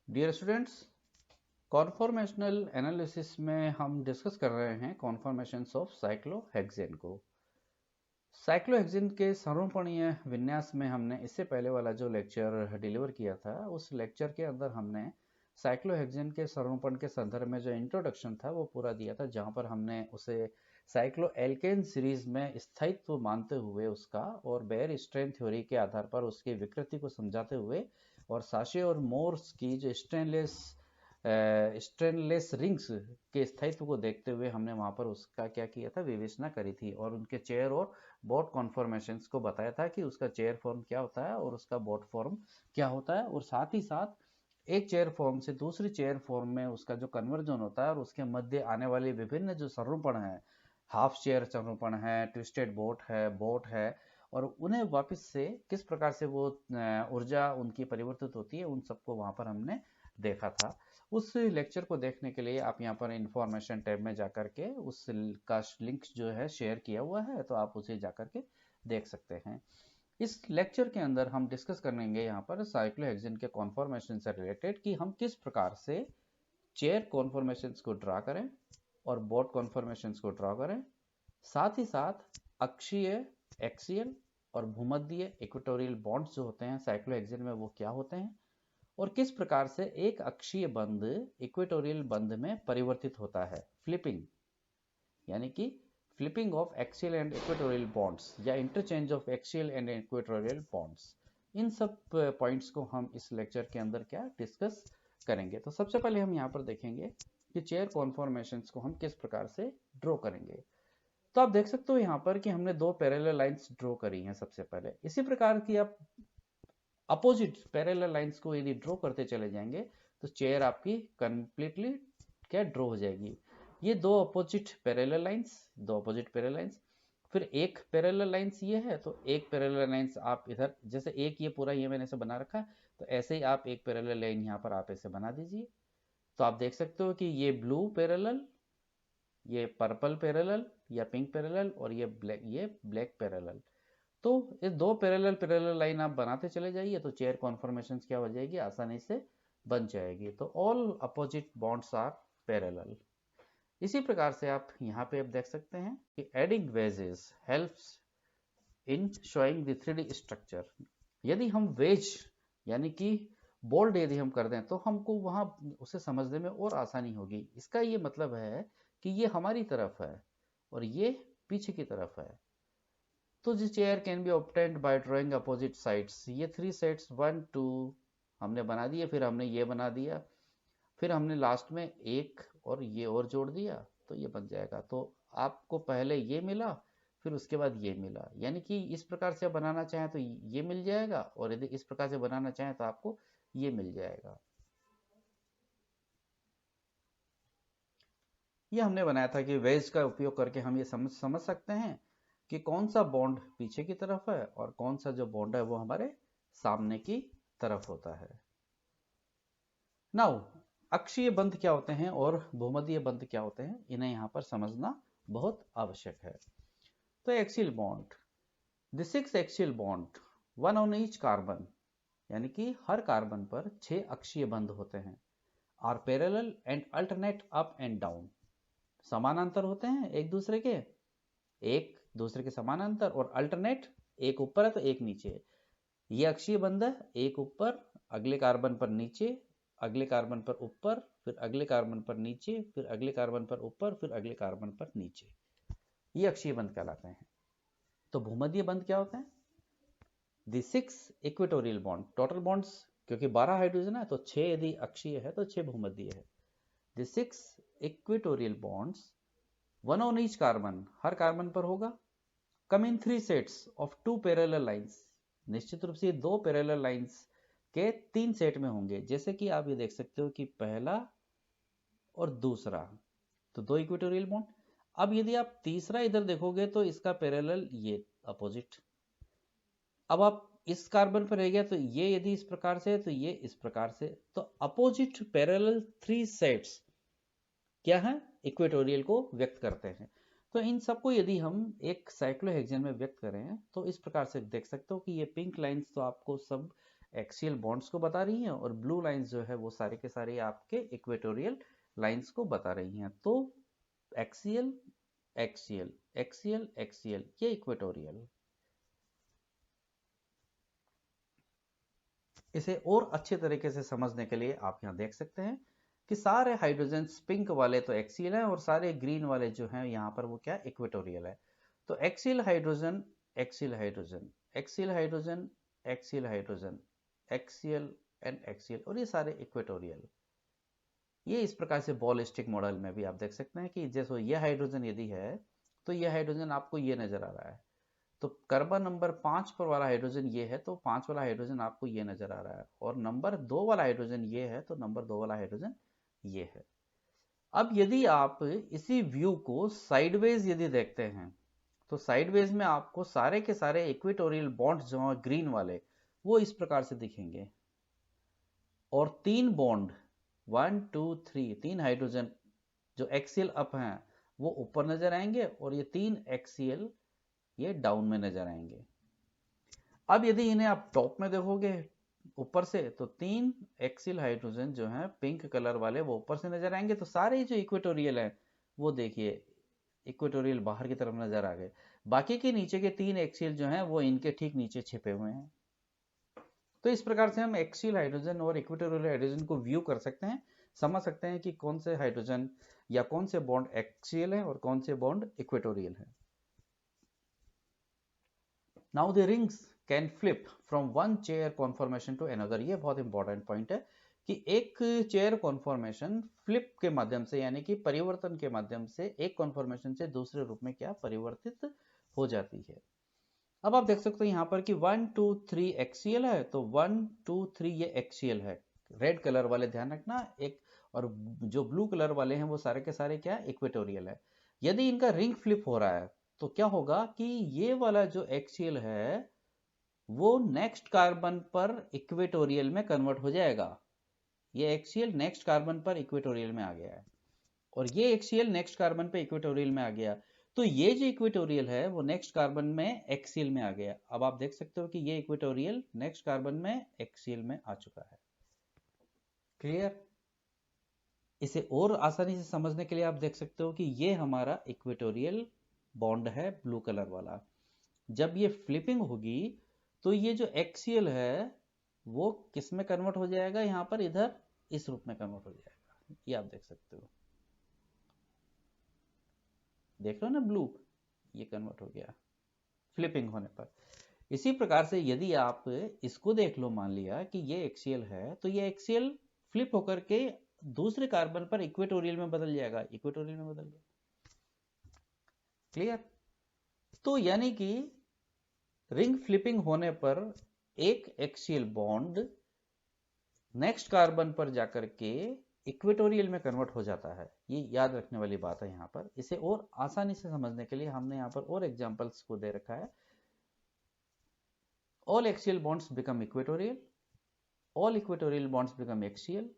Dear students, conformational analysis में हम discuss कर रहे हैं कॉन्फॉर्मेशंस ऑफ साइक्लोहेक्सेन को। साइक्लोहेक्सेन के सारूपणीय विन्यास में हमने इससे पहले वाला जो लेक्चर डिलीवर किया था, उस लेक्चर के अंदर हमने साइक्लोहेक्सेन के सारूपण के संदर्भ में जो इंट्रोडक्शन था वो पूरा दिया था, जहां पर हमने उसे साइक्लोएल्केन सीरीज में स्थायित्व मानते हुए उसका और बेयर स्ट्रेन थ्योरी के आधार पर उसकी विकृति को समझाते हुए और साशे और मोर्स की जो स्टेनलेस रिंग्स के स्थायित्व को देखते हुए हमने वहां पर उसका क्या किया था, विवेचना करी थी और उनके चेयर और बोट कॉन्फॉर्मेशंस को बताया था कि उसका चेयर फॉर्म क्या होता है और उसका बोट फॉर्म क्या होता है, और साथ ही साथ एक चेयर फॉर्म से दूसरी चेयर फॉर्म में उसका जो कन्वर्जन होता है और उसके मध्य आने वाले विभिन्न जो संरूपण है, हाफ चेयर संरूपण है, ट्विस्टेड बोट है, और उन्हें वापस से किस प्रकार से वो ऊर्जा उनकी परिवर्तित होती है, उन सबको वहां पर हमने देखा था। उस लेक्चर को देखने के लिए आप यहाँ पर इंफॉर्मेशन टैब में जाकर के उस का लिंक जो है शेयर किया हुआ है, तो आप उसे जाकर के देख सकते हैं। इस लेक्चर के अंदर हम डिस्कस करेंगे यहाँ पर साइक्लोहेक्सेन के कॉन्फॉर्मेशन से रिलेटेड कि हम किस प्रकार से चेयर कॉन्फॉर्मेशंस को ड्रा करें और बोट कॉन्फॉर्मेशंस को ड्रा करें, साथ ही साथ अक्षीय, एक्सियल और भूमध्यय इक्वेटोरियल बॉन्ड्स जो होते हैं साइक्लोहेक्सेन में वो क्या होते हैं, और किस प्रकार से एक अक्षीय बंध इक्वेटोरियल बंध में परिवर्तित होता है, फ्लिपिंग, यानी कि flipping of axial and equatorial bonds या interchange of axial and equatorial bonds. इन सब पॉइंट्स को हम इस लेक्चर के अंदर क्या डिस्कस करेंगे। तो सबसे पहले हम यहाँ पर देखेंगे कि चेयर कॉन्फॉर्मेशंस को हम किस प्रकार से ड्रॉ करेंगे। तो आप देख सकते हो यहाँ पर कि हमने दो पैरेलल लाइंस ड्रॉ करी हैं सबसे पहले। इसी प्रकार की आप अपोजिट पैरेलल लाइंस को यदि ड्रॉ करते चले जाएंगे तो चेयर आपकी कंप्लीटली क्या ड्रॉ हो जाएगी। ये दो अपोजिट पैरेलल लाइंस, फिर एक पैरेलल लाइंस ये है, तो एक पैरेलल लाइंस आप इधर, जैसे एक ये पूरा ये मैंने ऐसे बना रखा है, तो ऐसे ही आप एक पैरेलल लाइन यहाँ पर आप ऐसे बना दीजिए। तो आप देख सकते हो कि ये ब्लू पैरेलल, ये पर्पल पैरेलल या पिंक पैरेलल, और ये ब्लैक पैरेलल। तो ये दो पैरेलल लाइन आप बनाते चले जाइए तो चेयर कॉन्फॉर्मेशंस क्या हो जाएगी, आसानी से बन जाएगी। तो all opposite bonds are parallel. इसी प्रकार से आप यहाँ पे आप देख सकते हैं कि adding wages helps in showing the 3D structure. यदि हम वेज यानी कि बोल्ड यदि हम कर दें तो हमको वहां उसे समझने में और आसानी होगी। इसका ये मतलब है कि ये हमारी तरफ है और ये पीछे की तरफ है। तो this chair can be obtained by drawing opposite sides. ये थ्री सेट्स 1 2 हमने बना दिए, फिर हमने ये बना दिया, फिर हमने लास्ट में एक और ये और जोड़ दिया, तो ये बन जाएगा। तो आपको पहले ये मिला, फिर उसके बाद ये मिला, यानी कि इस प्रकार से आप बनाना चाहें तो ये मिल जाएगा, और यदि इस प्रकार से बनाना चाहें तो आपको ये मिल जाएगा। ये हमने बनाया था कि वेज का उपयोग करके हम ये समझ सकते हैं कि कौन सा बॉन्ड पीछे की तरफ है और कौन सा जो बॉन्ड है वो हमारे सामने की तरफ होता है। नाउ अक्षीय बंध क्या होते हैं और भूमध्यय बंध क्या होते हैं, इन्हें यहाँ पर समझना बहुत आवश्यक है। तो axial bond, the 6 axial bond, one on each carbon, यानी कि हर कार्बन पर 6 अक्षीय बंध होते हैं, are parallel and alternate up and down, समानांतर होते हैं एक दूसरे के, एक दूसरे के समानांतर, और अल्टरनेट, एक ऊपर है तो एक नीचे। ये अक्षीय बंध है, एक ऊपर, अगले कार्बन पर नीचे, अगले कार्बन पर ऊपर, फिर अगले कार्बन पर नीचे, फिर अगले कार्बन पर ऊपर, फिर अगले कार्बन पर नीचे। ये अक्षीय बंध कहलाते हैं। तो भूमध्यय बंध क्या होते हैं? The 6 equatorial bond, total bonds क्योंकि 12 हाइड्रोजन है तो 6 यदि अक्षीय है तो 6 भूमध्यय है। The 6 equatorial bonds, one on each carbon, her carbon पर होगा, कम इन 3 सेट्स ऑफ 2 पैरेलल लाइंस, निश्चित रूप से दो पैरेलल लाइंस के 3 सेट में होंगे। जैसे कि आप ये देख सकते हो कि पहला और दूसरा, तो दो इक्वेटोरियल बॉन्ड। अब यदि आप तीसरा इधर देखोगे तो इसका पैरेलल ये अपोजिट। अब आप इस कार्बन पर रह गया तो ये यदि इस प्रकार से है तो ये इस प्रकार से, तो अपोजिट पैरेलल 3 सेट्स क्या है, इक्वेटोरियल को व्यक्त करते हैं। तो इन सबको यदि हम एक साइक्लोहेक्सेन में व्यक्त करें तो इस प्रकार से देख सकते हो कि ये पिंक लाइंस तो आपको सब एक्सियल बॉन्ड्स को बता रही हैं और ब्लू लाइंस जो है वो सारे के सारे आपके इक्वेटोरियल लाइंस को बता रही हैं। तो एक्सियल एक्सियल एक्सियल एक्सियल ये इक्वेटोरियल। इसे और अच्छे तरीके से समझने के लिए आप यहाँ देख सकते हैं कि सारे हाइड्रोजन पिंक वाले तो एक्सियल हैं और सारे ग्रीन वाले जो हैं यहाँ पर वो क्या इक्वेटोरियल है। तो axial hydrogen axial hydrogen axial hydrogen axial hydrogen axial and axial और ये सारे इक्वेटोरियल। ये इस प्रकार से बॉलिस्टिक मॉडल में भी आप देख सकते हैं कि जैसे ये हाइड्रोजन यदि है तो ये हाइड्रोजन आपको ये नजर आ रहा है। तो कार्बन नंबर 5 पर वाला हाइड्रोजन ये है तो 5 वाला हाइड्रोजन आपको ये नजर आ रहा है और नंबर 2 वाला हाइड्रोजन ये है तो नंबर 2 वाला हाइड्रोजन ये है। अब यदि आप इसी व्यू को साइडवेज यदि देखते हैं तो साइडवेज में आपको सारे के सारे इक्वेटोरियल बॉन्ड्स जो ग्रीन वाले वो इस प्रकार से दिखेंगे और 3 बॉन्ड 1 2 3 3 हाइड्रोजन जो एक्सियल अप हैं वो ऊपर नजर आएंगे और ये 3 एक्सियल ये डाउन में नजर आएंगे। अब यदि इन्हें आप टॉप में देखोगे ऊपर से तो 3 एक्सियल हाइड्रोजन जो हैं पिंक कलर वाले वो ऊपर से नजर आएंगे। तो सारे जो इक्वेटोरियल हैं वो देखिए इक्वेटोरियल बाहर की तरफ नजर आ गए। बाकी के नीचे के 3 एक्सियल जो हैं वो इनके ठीक नीचे छिपे हुए हैं। तो इस प्रकार से हम एक्सियल हाइड्रोजन और इक्वेटोरियल हाइड्रोजन को व्यू कर सकते हैं, समझ सकते हैं कि कौन से हाइड्रोजन या कौन से बॉन्ड एक्सियल है और कौन से बॉन्ड इक्वेटोरियल है। Now the rings can flip from one chair conformation to another. ये बहुत इंपॉर्टेंट पॉइंट है कि एक चेयर कॉन्फॉर्मेशन फ्लिप के माध्यम से यानी कि परिवर्तन के माध्यम से एक कॉन्फॉर्मेशन से दूसरे रूप में क्या परिवर्तित हो जाती है। अब आप देख सकते हो यहाँ पर कि 1 2 3 एक्सियल है तो 1 2 3 ये एक्सियल है, रेड कलर वाले ध्यान रखना एक, और जो ब्लू कलर वाले हैं वो सारे के सारे क्या इक्वेटोरियल है। यदि इनका रिंग फ्लिप हो रहा है तो क्या होगा कि ये वाला जो एक्सियल है वो नेक्स्ट कार्बन पर इक्वेटोरियल में कन्वर्ट हो जाएगा। ये एक्सियल नेक्स्ट कार्बन पर इक्वेटोरियल में आ गया है और ये एक्सियल नेक्स्ट कार्बन पे इक्वेटोरियल में आ गया। तो ये जो इक्वेटोरियल है वो नेक्स्ट कार्बन में एक्सियल में आ गया। अब आप देख सकते हो कि ये इक्वेटोरियल नेक्स्ट कार्बन में एक्सियल में आ चुका है। क्लियर? इसे और आसानी से समझने के लिए आप देख सकते हो कि ये हमारा इक्वेटोरियल बॉन्ड है ब्लू कलर वाला। जब ये फ्लिपिंग होगी तो ये जो एक्सियल है वो किस में कन्वर्ट हो जाएगा, यहाँ पर इधर इस रूप में कन्वर्ट हो जाएगा। ये आप देख सकते हो, देख लो ना ब्लू, ये कन्वर्ट हो गया फ्लिपिंग होने पर। इसी प्रकार से यदि आप इसको देख लो, मान लिया कि ये एक्सियल है तो ये एक्सियल फ्लिप होकर के दूसरे कार्बन पर इक्वेटोरियल में बदल जाएगा, इक्वेटोरियल में बदल गया। क्लियर? तो यानी कि रिंग फ्लिपिंग होने पर एक एक्सियल बॉन्ड नेक्स्ट कार्बन पर जाकर के इक्वेटोरियल में कन्वर्ट हो जाता है। ये याद रखने वाली बात है यहाँ पर। इसे और आसानी से समझने के लिए हमने यहाँ पर और एग्जांपल्स को दे रखा है। All axial bonds become equatorial, all equatorial bonds become axial.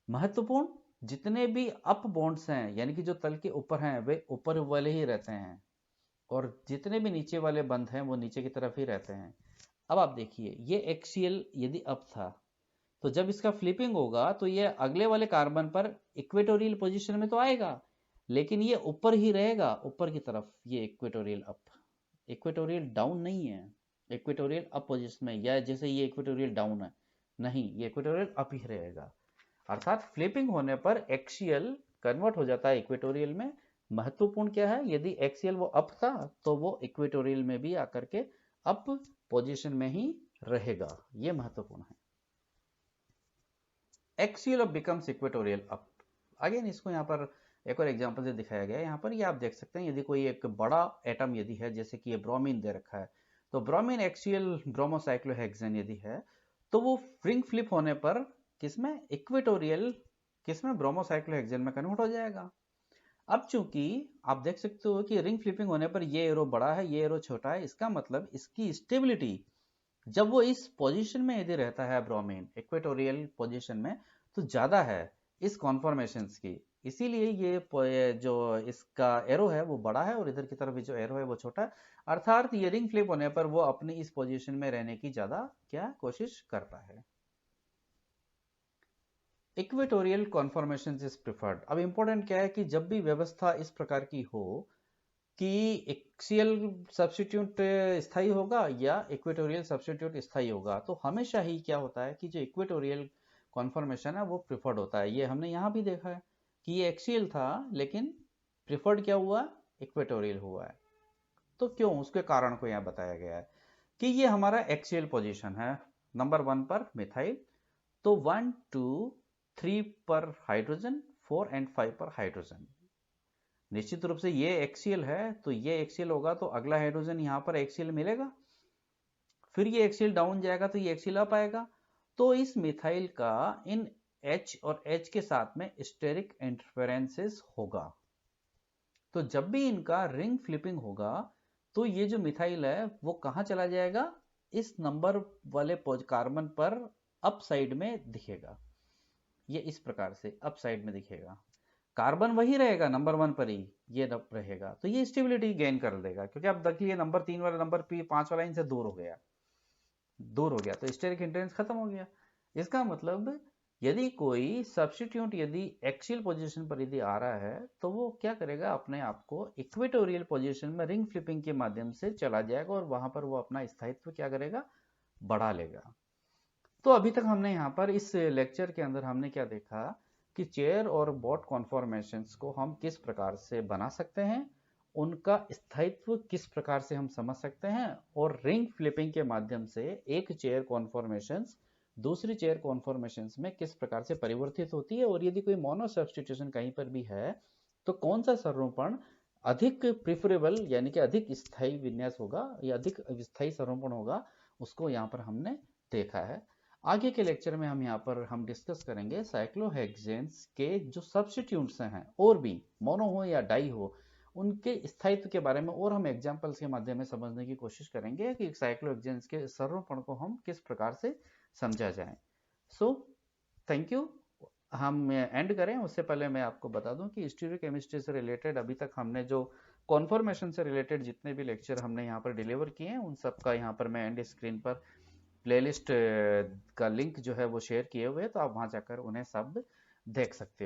महत्वपूर्ण, जितने भी अप बॉन्ड्स हैं यानी कि जो तल के ऊपर हैं वे ऊपर वाले ही रहते हैं और जितने भी नीचे वाले बंध हैं वो नीचे की तरफ ही रहते हैं। अब आप देखिए ये एक्सियल यदि अप था तो जब इसका फ्लिपिंग होगा तो ये अगले वाले कार्बन पर इक्वेटोरियल पोजीशन में तो आएगा लेकिन ये ऊपर ही रहेगा, ऊपर की तरफ। ये इक्वेटोरियल अप, इक्वेटोरियल डाउन नहीं है, इक्वेटोरियल अप पोजीशन में, या जैसे ये इक्वेटोरियल डाउन है, नहीं, ये इक्वेटोरियल अप ही रहेगा। अर्थात फ्लिपिंग होने पर एक्सियल कन्वर्ट हो जाता है इक्वेटोरियल में। महत्वपूर्ण क्या है, यदि एक्सियल वो अप था तो वो इक्वेटोरियल में भी आकर के अप पोजीशन में ही रहेगा। ये महत्वपूर्ण है। Axial up becomes equatorial up. Again इसको यहाँ पर एक और एग्जांपल से दिखाया गया है। यहाँ पर ये आप देख सकते हैं यदि कोई एक बड़ा एटम यदि है, जैसे कि ये ब्रोमीन दे रखा है, तो ब्रोमीन एक्सियल ब्रोमोसाइक्लोहेक्सेन यदि है तो वो रिंग फ्लिप होने पर किसमें, इक्वेटोरियल किसमें, ब्रोमोसाइक्लोहेक्सेन में कन्वर्ट हो जाएगा। अब चूंकि आप देख सकते हो कि रिंग फ्लिपिंग होने पर ये एरो बड़ा है, ये एरो छोटा है, इसका मतलब इसकी स्टेबिलिटी जब वो इस पोजीशन में यदि रहता है ब्रोमीन इक्वेटोरियल पोजीशन में तो ज्यादा है इस कॉन्फॉर्मेशंस की। इसीलिए ये जो इसका एरो है वो बड़ा है और इधर की तरफ भी जो एरो है वो छोटा है, अर्थात ये रिंग फ्लिप होने पर वो अपनी इस पोजीशन में रहने की ज्यादा क्या कोशिश करता है। Equatorial conformation is preferred. अब इंपॉर्टेंट क्या है कि जब भी व्यवस्था इस प्रकार की हो कि एक्सियल सब्स्टिट्यूट स्थायी होगा या इक्वेटोरियल सब्स्टिट्यूट स्थायी होगा, तो हमेशा ही क्या होता है कि जो इक्वेटोरियल कॉन्फॉर्मेशन है वो प्रिफर्ड होता है। ये हमने यहाँ भी देखा है कि ये एक्सियल था लेकिन प्रिफर्ड क्या हुआ, इक्वेटोरियल हुआ है। तो क्यों, उसके कारण को यहाँ बताया गया है कि ये हमारा एक्सियल पोजीशन है नंबर 1 पर मिथाइल, तो 1 2 3 पर हाइड्रोजन, 4 एंड 5 पर हाइड्रोजन। निश्चित रूप से ये एक्सियल है तो ये एक्सियल होगा तो अगला हाइड्रोजन यहाँ पर एक्सियल मिलेगा, फिर ये एक्सियल डाउन जाएगा तो ये एक्सियल अप आएगा। तो इस मिथाइल का इन H और H के साथ में स्टेरिक इंटरफेरेंसेस होगा। तो जब भी इनका रिंग फ्लिपिंग होगा तो ये जो मिथाइल है वो कहाँ चला जाएगा, इस नंबर वाले कार्बन पर अप साइड में दिखेगा। ये इस प्रकार से अप साइड में दिखेगा, कार्बन वही रहेगा नंबर 1 पर ही, ये रहेगा। तो ये स्टेबिलिटी गेन कर देगा क्योंकि अब देखिए नंबर 3 वाला नंबर 5 वाला इनसे दूर हो गया तो स्टेरिक हिंड्रेंस खत्म हो गया। इसका मतलब यदि कोई सब्स्टिट्यूट यदि एक्सियल पोजीशन पर यदि आ रहा है तो वो क्या करेगा, अपने आप को इक्वेटोरियल पोजीशन में रिंग फ्लिपिंग के माध्यम से चला जाएगा और वहां पर वो अपना स्थायित्व क्या करेगा, बढ़ा लेगा। तो अभी तक हमने यहाँ पर इस लेक्चर के अंदर हमने क्या देखा कि चेयर और बोट कॉन्फॉर्मेशंस को हम किस प्रकार से बना सकते हैं, उनका स्थायित्व किस प्रकार से हम समझ सकते हैं, और रिंग फ्लिपिंग के माध्यम से एक चेयर कॉन्फॉर्मेशंस दूसरी चेयर कॉन्फॉर्मेशंस में किस प्रकार से परिवर्तित होती है, और यदि कोई मोनो सब्स्टिट्यूशन कहीं पर भी है तो कौन सा संरूपण अधिक प्रिफरेबल यानी कि अधिक स्थायी विन्यास होगा या अधिक स्थायी संरूपण होगा, उसको यहाँ पर हमने देखा है। आगे के लेक्चर में हम यहाँ पर हम डिस्कस करेंगे साइक्लोहेक्सेन्स के जो सब्स्टिट्यूट्स हैं, और भी मोनो हो या डाई हो, उनके स्थायित्व के बारे में और हम एग्जांपल्स के माध्यम से समझने की कोशिश करेंगे कि साइक्लोहेक्सेन्स के संरूपण को हम किस प्रकार से समझा जाए। So thank you. हम एंड करें उससे पहले मैं आपको बता दूं कि स्टीरियोकेमिस्ट्री से रिलेटेड अभी तक हमने जो कॉन्फॉर्मेशन से रिलेटेड जितने भी लेक्चर हमने यहाँ पर डिलीवर किए हैं उन सब का यहाँ पर मैं एंड स्क्रीन पर प्लेलिस्ट का लिंक जो है वो शेयर किए हुए हैं, तो आप वहां जाकर उन्हें सब देख सकते हो।